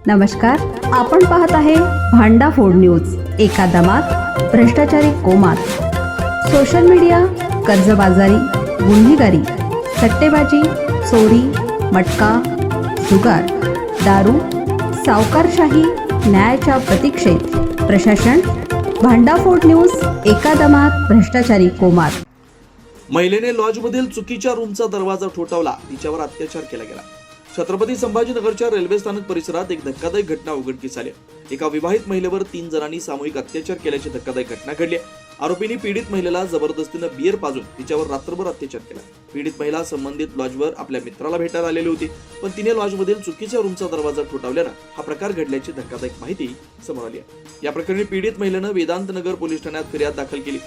नमस्कार, आपण पाहत आहे भांडाफोड न्यूज. एका दमात भ्रष्टाचारी कोमात. सोशल मीडिया, कर्जबाजारी, गुन्हेगारी, सट्टेबाजी, चोरी, मटका, जुगार, दारू, सावकारशाही, न्यायाच्या प्रतीक्षेत प्रशासन. भांडाफोड न्यूज. एका दमात भ्रष्टाचारी कोमात. महिलेने लॉजमधील चुकीच्या रूमचा दरवाजा ठोठावला, तिच्यावर अत्याचार केला गेला. छत्रपती संभाजीनगरच्या रेल्वे स्थानक परिसरात एक धक्कादायक घटना उघडकीस आली. एका विवाहित महिलेवर 3 जणांनी सामूहिक अत्याचार केल्याची धक्कादायक घटना घडली. आरोपींनी पीडित महिलेला जबरदस्तीने बियर पाजून तिच्यावर रात्रभर अत्याचार केला. पीडित महिला संबंधित लॉजवर आपल्या मित्राला भेटायला आलेली होती, पण तिने लॉजमधील चुकीच्या रूमचा दरवाजा ठोठावल्यानं हा प्रकार घडल्याची धक्कादायक माहिती समोर आली आहे. या प्रकरणी पीडित महिलेनं वेदांतनगर पोलीस ठाण्यात फिर्याद दाखल केली.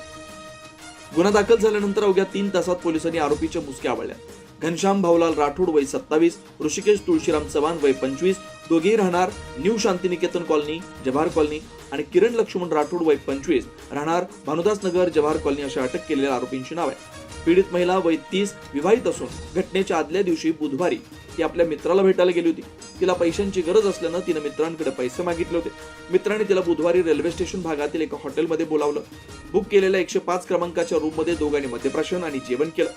गुन्हा दाखल झाल्यानंतर अवघ्या 3 तासात पोलिसांनी आरोपीच्या मुसक्या आवळल्या. घनश्याम भाऊलाल राठोड वय 27, ऋषिकेश तुळशीराम चव्हाण वय 25, दोघेही राहणार new Shantiniketan colony, Jawahar colony, आणि किरण लक्ष्मण राठोड वय 25, राहणार भानुदास नगर, जवाहर कॉलनी अशा अटक केलेल्या आरोपींची नाव आहे. पीडित महिला वय 30, विवाहित असून घटनेच्या आदल्या दिवशी बुधवारी ती आपल्या मित्राला भेटायला गेली होती. तिला पैशांची गरज असल्यानं तिने मित्रांकडे पैसे मागितले होते. मित्राने तिला बुधवारी रेल्वे स्टेशन भागातील एका हॉटेलमध्ये बोलावलं. बुक केलेल्या 105 क्रमांकाच्या रूममध्ये दोघांनी मद्यप्राशन आणि जेवण केलं.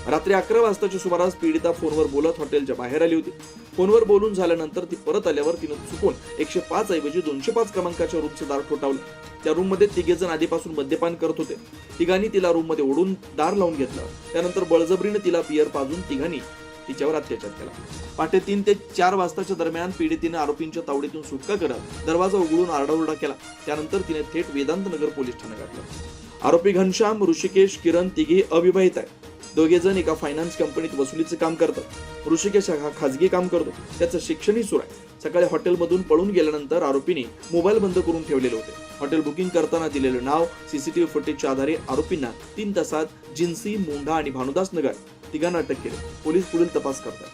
रात्री 11 वाजताच्या सुमारास पीडिता फोनवर बोलत हॉटेलच्या बाहेर आली होती. फोनवर बोलून झाल्यानंतर ती परत आल्यावर तिने चुकून 105 ऐवजी 205 क्रमांकाच्या रूमचं दार ठोठावलं. त्या रूममध्ये 3 जण आधीपासून मद्यपान करत होते. तिघांनी तिला रूममध्ये ओढून दार लावून घेतलं. त्यानंतर बळजबरीने तिला बियर पाजून तिघांनी तिच्यावर अत्याचार केला. पहाटे 3 ते 4 वाजताच्या दरम्यान पीडितीने आरोपींच्या तावडीतून सुटका करत दरवाजा उघडून आरडाओरडा केला. त्यानंतर तिने थेट वेदांतनगर पोलीस ठाण्यात गाठलं. आरोपी घनश्याम, ऋषिकेश, किरण तिघे अविवाहित आहेत. दोघे जण एका फायनान्स कंपनीत वसुलीचे काम करतात. ऋषिकेश हा खाजगी काम करतो. त्याचं शिक्षणही सुरू आहे. सकाळी हॉटेलमधून पळून गेल्यानंतर आरोपींनी मोबाईल बंद करून ठेवलेले होते. हॉटेल बुकिंग करताना दिलेलं नाव, सीसीटीव्ही फुटेजच्या आधारे आरोपींना 3 तासात जिन्सी, मुंढा आणि भानुदास नगर तिघांना अटक केली. पोलीस पुढील तपास करतात.